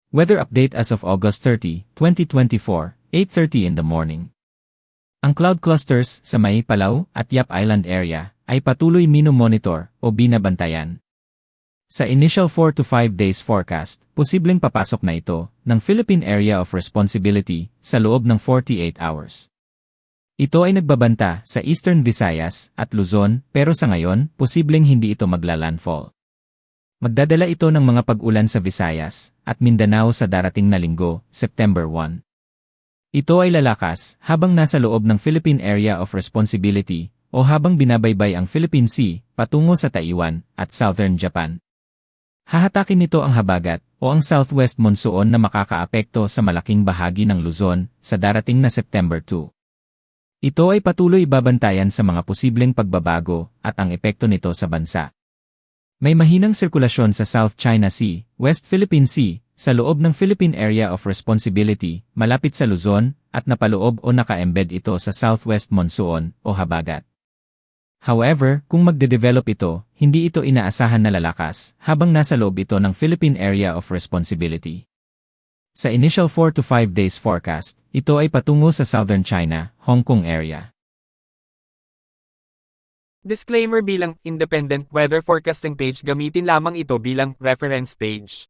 Weather update as of August 30, 2024, 8:30 in the morning. Ang cloud clusters sa may Palau at Yap Island area ay patuloy mino-monitor o binabantayan. Sa initial 4 to 5 days forecast, posibleng papasok na ito ng Philippine Area of Responsibility sa loob ng 48 hours. Ito ay nagbabanta sa Eastern Visayas at Luzon pero sa ngayon, posibleng hindi ito maglalandfall. Magdadala ito ng mga pag-ulan sa Visayas at Mindanao sa darating na linggo, September 1. Ito ay lalakas habang nasa loob ng Philippine Area of Responsibility o habang binabaybay ang Philippine Sea patungo sa Taiwan at Southern Japan. Hahatakin nito ang habagat o ang southwest monsoon na makakaapekto sa malaking bahagi ng Luzon sa darating na September 2. Ito ay patuloy babantayan sa mga posibleng pagbabago at ang epekto nito sa bansa. May mahinang sirkulasyon sa South China Sea, West Philippine Sea, sa loob ng Philippine Area of Responsibility, malapit sa Luzon, at napaloob o naka-embed ito sa southwest monsoon o habagat. However, kung magde-develop ito, hindi ito inaasahan na lalakas habang nasa loob ito ng Philippine Area of Responsibility. Sa initial 4 to 5 days forecast, ito ay patungo sa Southern China, Hong Kong area. Disclaimer: bilang independent weather forecasting page, gamitin lamang ito bilang reference page.